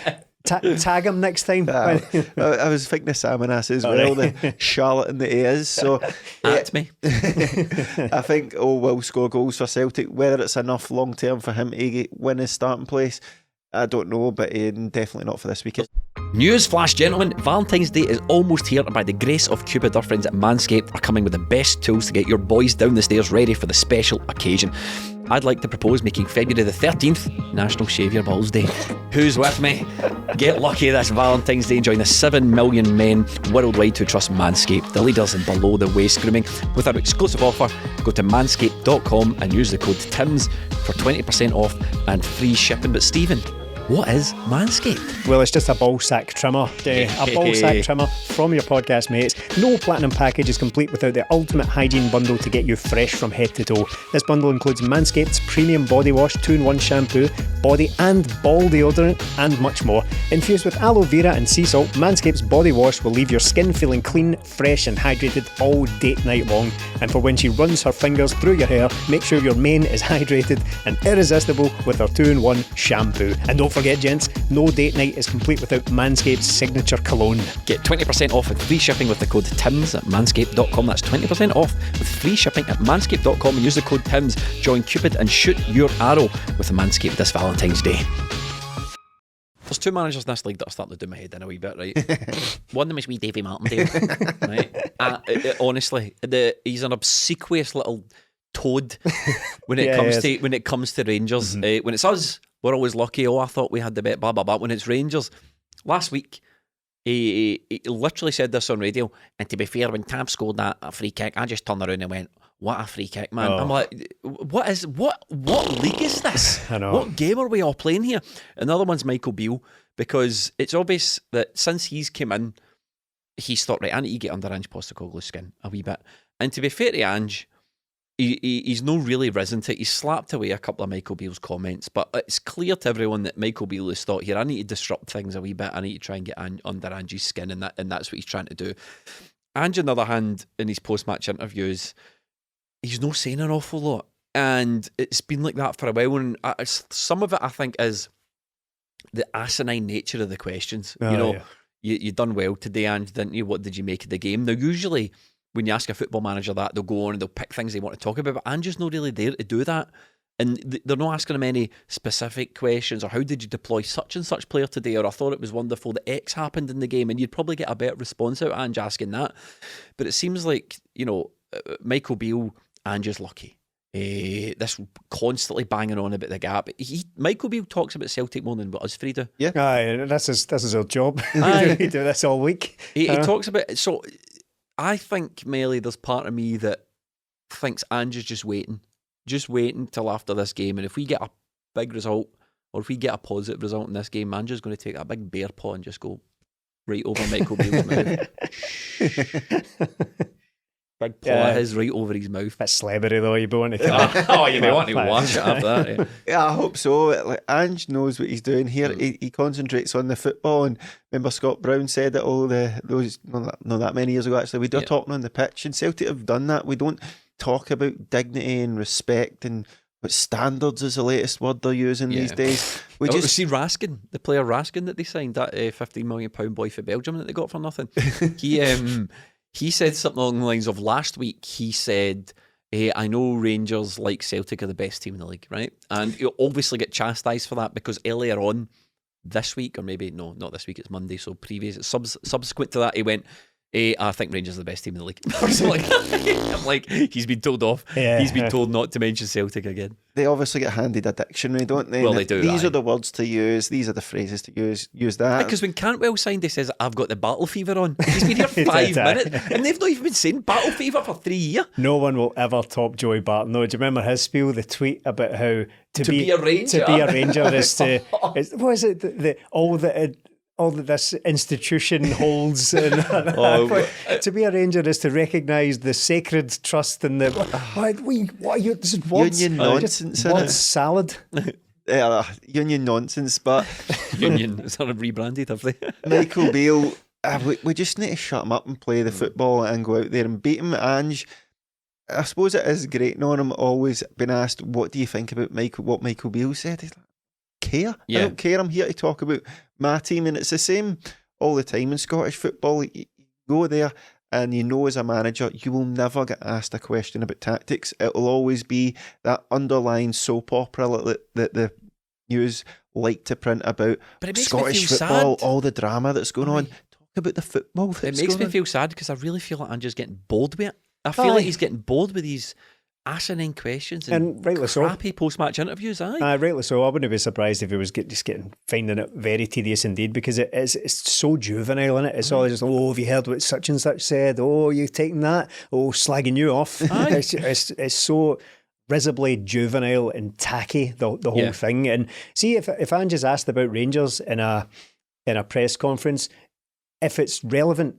Tag him next time. I was thinking of Samanas as well, the charlatan that he is. So at me. I think will score goals for Celtic. Whether it's enough long term for him to win his starting place, I don't know, but definitely not for this weekend. News flash, gentlemen. Valentine's Day is almost here, and by the grace of Cupid, our friends at Manscaped are coming with the best tools to get your boys down the stairs ready for the special occasion. I'd like to propose making February the 13th National Shave Your Balls Day. Who's with me? Get lucky this Valentine's Day and join the 7 million men worldwide who trust Manscaped, the leaders in below the waist grooming. With our exclusive offer, go to manscaped.com and use the code TIMS for 20% off and free shipping. But Stephen, what is Manscaped? Well, it's just a ball sack trimmer. A ball sack trimmer from your podcast mates. No platinum package is complete without the ultimate hygiene bundle to get you fresh from head to toe. This bundle includes Manscaped's premium body wash, 2-in-1 shampoo, body and ball deodorant, and much more. Infused with aloe vera and sea salt, Manscaped's body wash will leave your skin feeling clean, fresh and hydrated all date night long. And for when she runs her fingers through your hair, make sure your mane is hydrated and irresistible with her 2-in-1 shampoo. And don't forget, gents, no date night is complete without Manscaped's signature cologne. Get 20% off with free shipping with the code TIMS at manscaped.com. That's 20% off with free shipping at manscaped.com and use the code TIMS. Join Cupid and shoot your arrow with Manscaped this Valentine's Day. There's two managers in this league that are starting to do my head in a wee bit, right? One of them is wee Davy Martindale, right? Honestly, he's an obsequious little toad when it comes to Rangers. When it's us, we're always lucky. I thought we had the bet, blah blah blah. When it's Rangers, last week he literally said this on radio. And to be fair, when Tab scored that free kick, I just turned around and went, "What a free kick, man!" I'm like, "What league is this? I know. What game are we all playing here?" Another one's Michael Beale, because it's obvious that since he's came in, he's thought, right, I need to get under Ange Postecoglou's skin a wee bit. And to be fair to Ange, he's no really risen to it. He's slapped away a couple of Michael Beale's comments, but it's clear to everyone that Michael Beale has thought, here, I need to disrupt things a wee bit. I need to try and get under Ange's skin, and that's what he's trying to do. Ange, on the other hand, in his post-match interviews, he's not saying an awful lot, and it's been like that for a while. And some of it, I think, is the asinine nature of the questions. You done well today, Ange, didn't you? What did you make of the game? Now, usually, when you ask a football manager that, they'll go on and they'll pick things they want to talk about, but Ange's not really there to do that. And they're not asking him any specific questions, or how did you deploy such and such player today, or I thought it was wonderful that X happened in the game, and you'd probably get a better response out of Ange asking that. But it seems like, Michael Beale, Ange's lucky. This constantly banging on about the gap. Michael Beale talks about Celtic more than what us three do. Yeah, this is our job. We do this all week. He talks about it. So I think, Melly, there's part of me that thinks Ange is just waiting till after this game, and if we get a big result, or if we get a positive result in this game, Ange is going to take a big bear paw and just go right over Michael Beale's mouth. Big paw of his right over his mouth. Bit slabbery though, you want to you may want to watch it after that. Yeah, I hope so. Like, Ange knows what he's doing here. He concentrates on the football, and remember Scott Brown said it not that many years ago actually. We do talking on the pitch, and Celtic have done that. We don't talk about dignity and respect, and what standards is the latest word they're using these days. We just see Raskin, the player Raskin that they signed, that £15 million boy for Belgium that they got for nothing. He said something along the lines of, last week he said, I know Rangers, like Celtic, are the best team in the league, right? And you'll obviously get chastised for that, because earlier on this week, or maybe no, not this week, it's Monday, so subsequent to that, he went, I think Rangers are the best team in the league. I'm like, he's been told off. Yeah. He's been told not to mention Celtic again. They obviously get handed a dictionary, don't they? Well, they do. These are the words to use. These are the phrases to use. Use that. Because when Cantwell signed, he says, I've got the battle fever on. He's been here 5 minutes, and they've not even been saying battle fever for 3 years. No one will ever top Joey Barton. No, do you remember his spiel, the tweet about how to be a Ranger? To be a Ranger is to... what is it? All that this institution holds. To be a Ranger is to recognise the sacred trust and the... What are you... This is words, union nonsense. Words salad. Union nonsense, but... Union, sort of rebranded, have they? Michael Beale, we just need to shut him up and play the football and go out there and beat him. Ange, I suppose it is great knowing him always been asked, what do you think about what Michael Beale said? He's like, care? Yeah. I don't care. I'm here to talk about my team. And it's the same all the time in Scottish football. You go there and you know as a manager, you will never get asked a question about tactics. It will always be that underlying soap opera that the news like to print about But it makes Scottish me feel football, sad. all the drama that's going on. Talk about the football that's It makes going me on. feel sad because I really feel like I'm just getting bored with it. I feel like he's getting bored with these asinine questions and rightly so. crappy post-match interviews. Rightly so. I wouldn't be surprised if he was finding it very tedious indeed, because it's so juvenile, isn't it? It's all just, have you heard what such and such said? Oh, you've taken that? Oh, slagging you off. It's so risibly juvenile and tacky, the whole thing. And see, if Ange is asked about Rangers in a press conference, if it's relevant,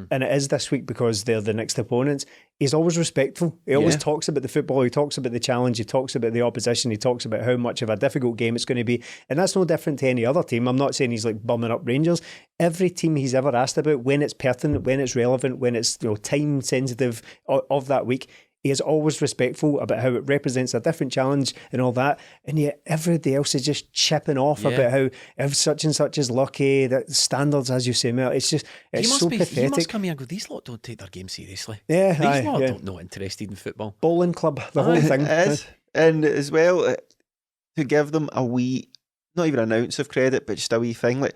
and it is this week because they're the next opponents, he's always respectful. He always talks about the football, he talks about the challenge, he talks about the opposition, he talks about how much of a difficult game it's going to be. And that's no different to any other team. I'm not saying he's like bumming up Rangers. Every team he's ever asked about, when it's pertinent, when it's relevant, when it's time sensitive of that week, he is always respectful about how it represents a different challenge and all that. And yet everybody else is just chipping off about how if such and such is lucky, that standards, as you say, Mel, it's so pathetic. He must come here and go, these lot don't take their game seriously. Yeah, these lot are not interested in football. Bowling club, the whole thing. It is. And as well, to give them a wee, not even an ounce of credit, but just a wee thing, like,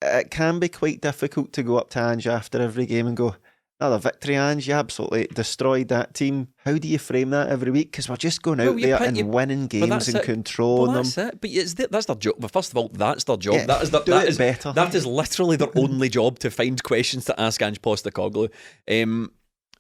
it can be quite difficult to go up to Ange after every game and go, another victory, Ange, you absolutely destroyed that team. How do you frame that every week? Because we're just going out there and winning games and controlling them. That's it. But that's their job. But first of all, that's their job. Yeah, better. That is literally their only job, to find questions to ask Ange Postecoglou.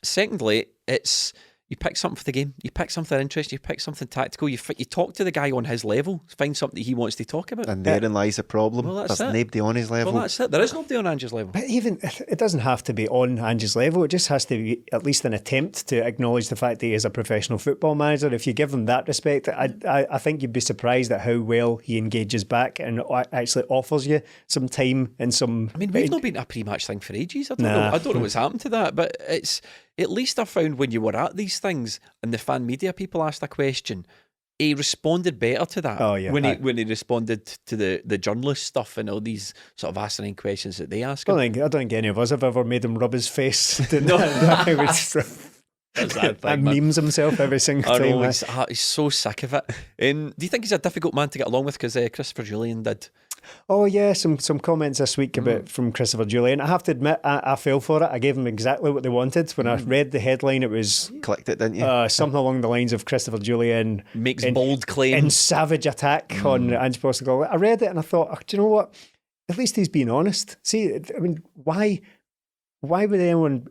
Secondly, it's you pick something for the game, you pick something interesting, you pick something tactical, you talk to the guy on his level, find something he wants to talk about. And therein lies the problem. There's nobody on his level. Well, that's it. There is nobody on Ange's level. But even, it doesn't have to be on Ange's level. It just has to be at least an attempt to acknowledge the fact that he is a professional football manager. If you give him that respect, I think you'd be surprised at how well he engages back and actually offers you some time and some... I mean, we've not been a pre-match thing for ages. I don't know what's happened to that, but it's... At least I found when you were at these things and the fan media people asked a question, he responded better to that. Oh, yeah. When he responded to the journalist stuff and all these sort of asinine questions that they ask him. I don't think any of us have ever made him rub his face. No. And memes himself every single time. Know, he's so sick of it. Do you think he's a difficult man to get along with? Because Christopher Jullien did. Oh yeah, some comments this week from Christopher Jullien. I have to admit, I fell for it. I gave them exactly what they wanted. When I read the headline, it was... Clicked it, didn't you? Something along the lines of Christopher Jullien makes bold claims in savage attack on Ange Postecoglou. I read it and I thought, do you know what? At least he's being honest. See, I mean, why would anyone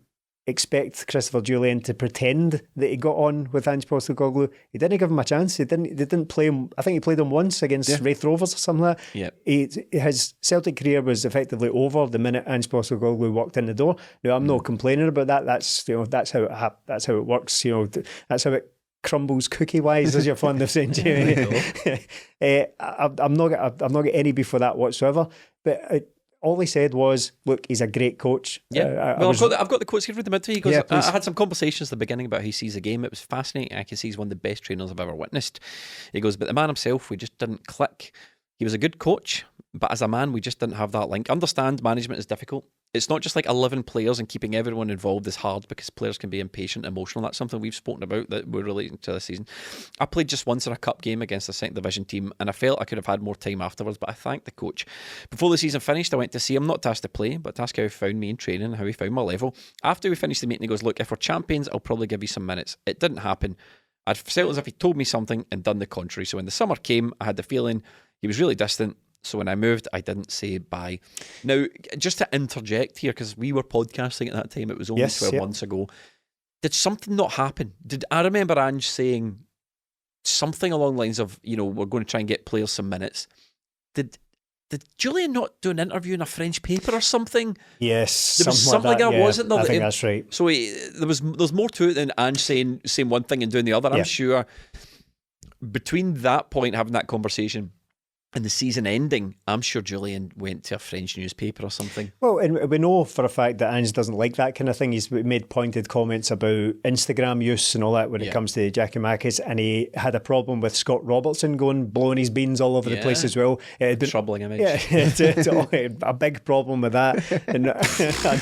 expect Christopher Jullien to pretend that he got on with Ange Postecoglou? He didn't give him a chance. They didn't play him. I think he played him once against Wraith Rovers or something like that. His Celtic career was effectively over the minute Ange Postecoglou walked in the door. Now, I'm not complaining about that. That's how it works. That's how it crumbles cookie wise, as you're fond of saying, Jamie. I'm not getting any beef for that whatsoever. But all he said was, "Look, he's a great coach." Yeah. I've got the quotes here. Read them out to you. He goes, I had some conversations at the beginning about how he sees the game. It was fascinating. I can see he's one of the best trainers I've ever witnessed. He goes, but the man himself, we just didn't click. He was a good coach, but as a man, we just didn't have that link. Understand, management is difficult. It's not just like 11 players and keeping everyone involved is hard because players can be impatient, emotional. That's something we've spoken about that we're relating to this season. I played just once in a cup game against a second division team and I felt I could have had more time afterwards, but I thanked the coach. Before the season finished, I went to see him, not to ask to play, but to ask how he found me in training and how he found my level. After we finished the meeting, he goes, look, if we're champions, I'll probably give you some minutes. It didn't happen. I'd felt as if he told me something and done the contrary. So when the summer came, I had the feeling he was really distant. So when I moved, I didn't say bye. Now, just to interject here, because we were podcasting at that time, it was only 12 months ago. Did something not happen? Did I remember Ange saying something along the lines of, we're going to try and get players some minutes? Did Jullien not do an interview in a French paper or something? Yes, there was something like that, wasn't there? I think that's right. So there's more to it than Ange saying one thing and doing the other. I'm sure between that point, having that conversation, And the season ending, I'm sure Jullien went to a French newspaper or something. Well, and we know for a fact that Ange doesn't like that kind of thing. He's made pointed comments about Instagram use and all that when it comes to Giakoumakis, and he had a problem with Scott Robertson blowing his beans all over the place as well. It had been, troubling image. Yeah, it's a big problem with that. And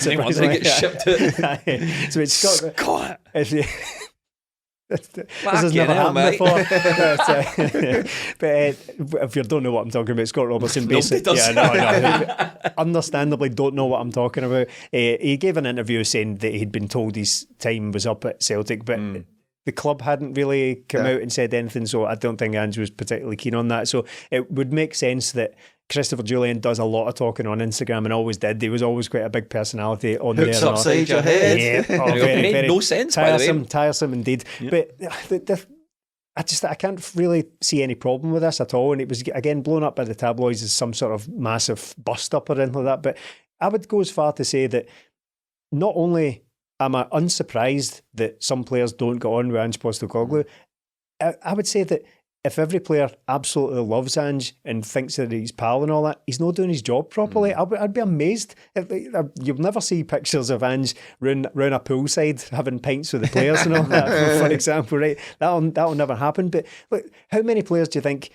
he wants to get shipped out. So it's Scott. This has never happened before. But if you don't know what I'm talking about, Scott Robertson basically, understandably don't know what I'm talking about. He gave an interview saying that he'd been told his time was up at Celtic, but the club hadn't really come out and said anything, so I don't think Ange was particularly keen on that. So it would make sense that Christopher Jullien does a lot of talking on Instagram and always did. He was always quite a big personality on there. Hooks upside your head. Yeah, very, very no sense, by the way. Tiresome indeed. Yeah. But I can't really see any problem with this at all. And it was, again, blown up by the tabloids as some sort of massive bust-up or anything like that. But I would go as far to say that not only am I unsurprised that some players don't get on with Ange Postecoglou, I would say that if every player absolutely loves Ange and thinks that he's pal and all that, he's not doing his job properly. I'd be amazed. You'll never see pictures of Ange round a poolside having pints with the players and all that, for example, right? That'll never happen. But look, how many players do you think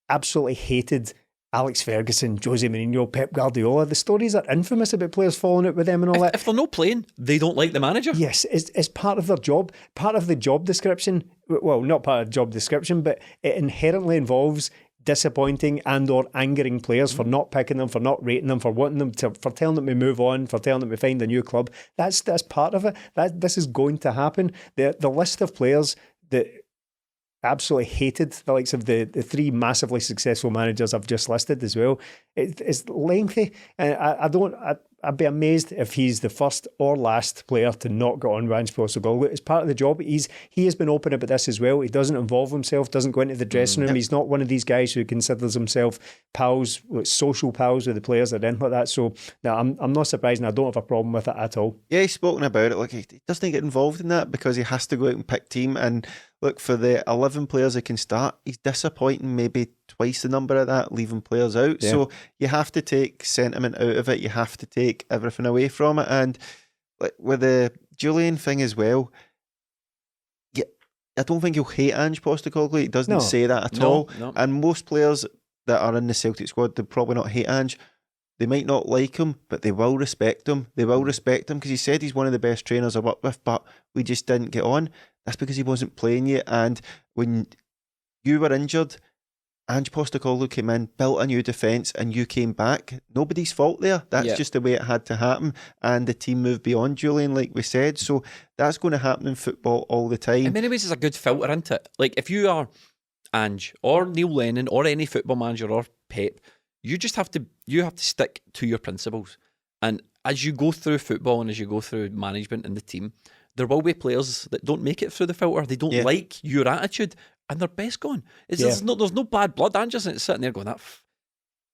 absolutely hated Alex Ferguson, Jose Mourinho, Pep Guardiola? The stories are infamous about players falling out with them and all that. If they're not playing, they don't like the manager. Yes, it's part of their job. Part of the job description, well, not part of the job description, but it inherently involves disappointing and or angering players for not picking them, for not rating them, for wanting them to, for telling them to move on, for telling them to find a new club. That's part of it. This is going to happen. The list of players that absolutely hated the likes of the three massively successful managers I've just listed as well. It's lengthy, and I'd be amazed if he's the first or last player to not get on with Ange Postecoglou. It's part of the job. He has been open about this as well. He doesn't involve himself, doesn't go into the dressing room. He's not one of these guys who considers himself pals, social pals with the players or anything like that. So no, I'm not surprised, and I don't have a problem with it at all. Yeah, he's spoken about it. Like, he doesn't get involved in that because he has to go out and pick team. And look, for the 11 players that can start, he's disappointing maybe twice the number of that, leaving players out. Yeah. So you have to take sentiment out of it. You have to take everything away from it. And like with the Jullien thing as well, I don't think he'll hate Ange Postecoglou. He doesn't say that at all. No. And most players that are in the Celtic squad, they'll probably not hate Ange. They might not like him, but they will respect him. They will respect him because he said he's one of the best trainers I've worked with, but we just didn't get on. That's because he wasn't playing yet. And when you were injured, Ange Postecoglou came in, built a new defence, and you came back. Nobody's fault there. That's just the way it had to happen. And the team moved beyond Jullien, like we said. So that's going to happen in football all the time. In many ways, it's a good filter, isn't it? Like, if you are Ange or Neil Lennon or any football manager or Pep, you have to stick to your principles. And as you go through football and as you go through management and the team, there will be players that don't make it through the filter. They don't like your attitude, and they're best gone. There's no bad blood. I'm just sitting there going, that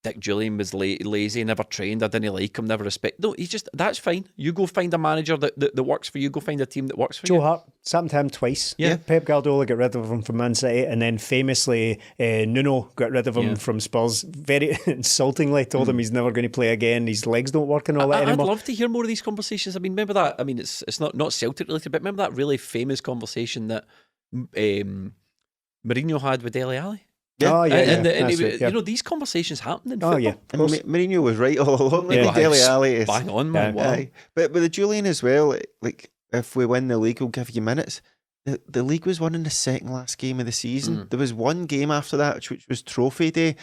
Dick Jullien was lazy, never trained, I didn't like him, never respect. No, that's fine. You go find a manager that works for you. Go find a team that works for you. Joe Hart, something to him twice. Yeah. Pep Guardiola got rid of him from Man City, and then famously Nuno got rid of him from Spurs. Very insultingly told him he's never going to play again. His legs don't work and all that anymore. I'd love to hear more of these conversations. I mean, remember that? I mean, it's not Celtic related, but remember that really famous conversation that Mourinho had with Dele Alli? Yeah. You know, these conversations happen in football. And Mourinho was right all along. Dele Alli is bang on, man. Wow. But with the Jullien as well, like, if we win the league, we'll give you minutes. The league was won in the second last game of the season. There was one game after that, which was Trophy Day,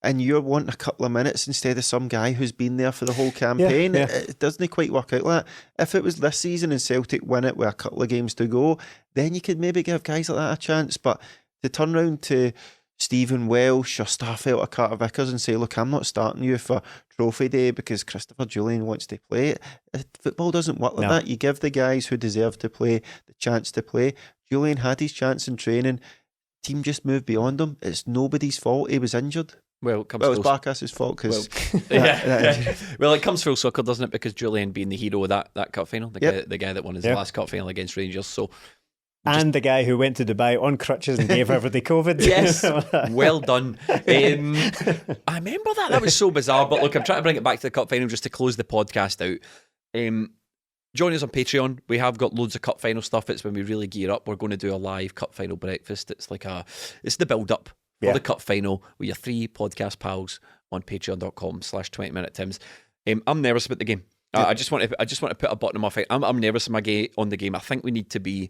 and you're wanting a couple of minutes instead of some guy who's been there for the whole campaign. It doesn't quite work out like that. If it was this season and Celtic win it with a couple of games to go, then you could maybe give guys like that a chance. But to turn round to Stephen Welsh or Starfelt or Carter Vickers and say, look, I'm not starting you for Trophy Day because Christopher Jullien wants to play. Football doesn't work like that. You give the guys who deserve to play the chance to play. Jullien had his chance in training. Team just moved beyond him. It's nobody's fault. He was injured. Well, it was Barkas's fault because well, it comes full circle, doesn't it? Because Jullien being the hero of that cup final, the guy that won his last cup final against Rangers. So And the guy who went to Dubai on crutches and gave everybody COVID. Yes, well done. I remember that. That was so bizarre. But look, I'm trying to bring it back to the cup final just to close the podcast out. Join us on Patreon. We have got loads of cup final stuff. It's when we really gear up. We're going to do a live cup final breakfast. It's the build up for the cup final with your 3 podcast pals on patreon.com/20minute Tims. I'm nervous about the game. I just want to put a button on my face. I'm nervous on the game. I think we need to be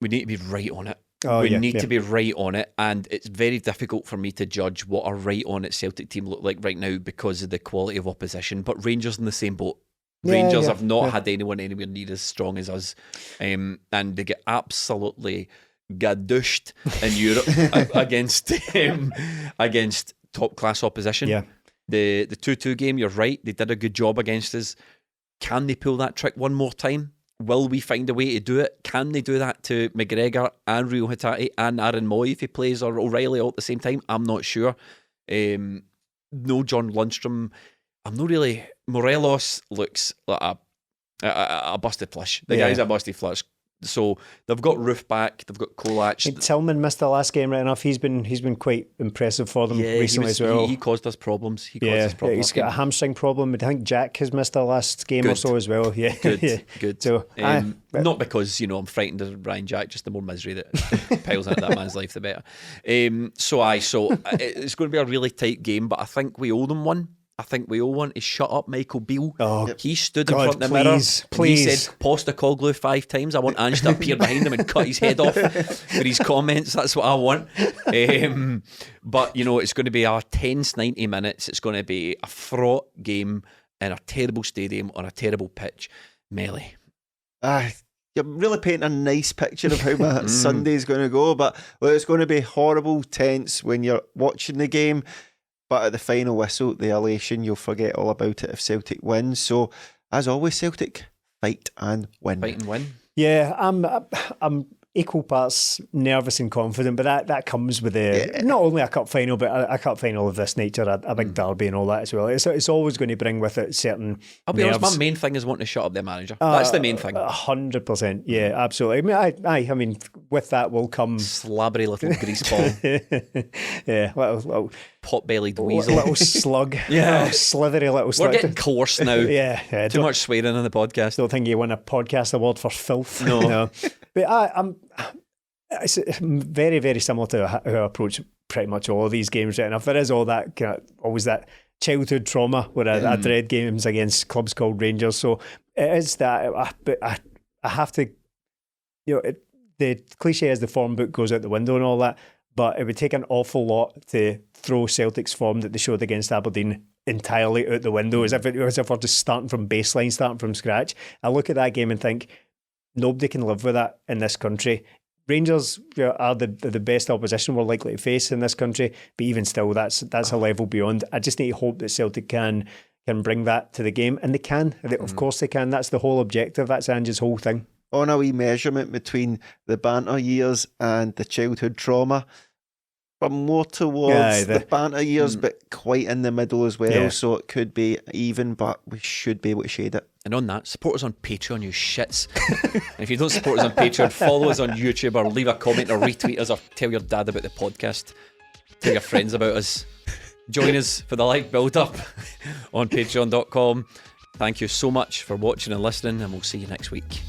right on it. We need to be right on it, and it's very difficult for me to judge what a right on it Celtic team look like right now because of the quality of opposition. But Rangers in the same boat. Rangers have not had anyone anywhere near as strong as us, and they get absolutely gadushed in Europe against top class opposition. Yeah. The 2-2 game, you're right, they did a good job against us. Can they pull that trick one more time? Will we find a way to do it? Can they do that to McGregor and Rio HATATE and Aaron Moy if he plays, or O'Reilly all at the same time? I'm not sure. No John Lundstrom. I'm not really. Morelos looks like a busted flush. The guy's a busted flush. So they've got Roof back. They've got Kolach. Tillman missed the last game right enough. He's been quite impressive for them recently as well. He caused us problems. He's got a hamstring problem. I think Jack has missed the last game or so as well. Yeah, good. So not because I'm frightened of Ryan Jack. Just the more misery that piles into that man's life, the better. So it's going to be a really tight game, but I think we owe them one. I think we all want to shut up Michael Beale. He stood in front of the mirror and he said Postecoglou 5 times. I want Ange to appear behind him and cut his head off for his comments. That's what I want. But it's going to be a tense 90 minutes. It's going to be a fraught game in a terrible stadium on a terrible pitch. Melee. You're really painting a nice picture of how my Sunday's going to go, but it's going to be horrible, tense when you're watching the game. But at the final whistle, the elation, you'll forget all about it if Celtic wins. So, as always, Celtic, fight and win. Fight and win. Yeah, I'm equal parts nervous and confident, but that comes with not only a cup final, but a cup final of this nature, a big derby and all that as well. It's always going to bring with it certain I'll be honest, my main thing is wanting to shut up their manager. That's the main thing. 100%. Yeah, absolutely. I mean, with that will come slabbery little grease ball. Yeah, little pot-bellied weasel, little slug. Little slithery little slug. We're getting coarse now. Yeah. Too much swearing on the podcast. Don't think you win a podcast award for filth. No. But it's very, very similar to how I approach pretty much all of these games right enough. There is all that always that childhood trauma where I dread games against clubs called Rangers. So it is that, but I have to, the cliche is the form book goes out the window and all that, but it would take an awful lot to throw Celtic's form that they showed against Aberdeen entirely out the window, as if we're just starting from baseline, starting from scratch. I look at that game and think, nobody can live with that in this country. Rangers are the best opposition we're likely to face in this country, but even still, that's a level beyond. I just need to hope that Celtic can bring that to the game, and they can. Of course they can. That's the whole objective. That's Ange's whole thing. On a wee measurement between the banter years and the childhood trauma, but more towards the banter years, but quite in the middle as well. Yeah. So it could be even, but we should be able to shade it. And on that, support us on Patreon, you shits. And if you don't support us on Patreon, follow us on YouTube or leave a comment or retweet us or tell your dad about the podcast. Tell your friends about us. Join us for the live build-up on patreon.com. Thank you so much for watching and listening, and we'll see you next week.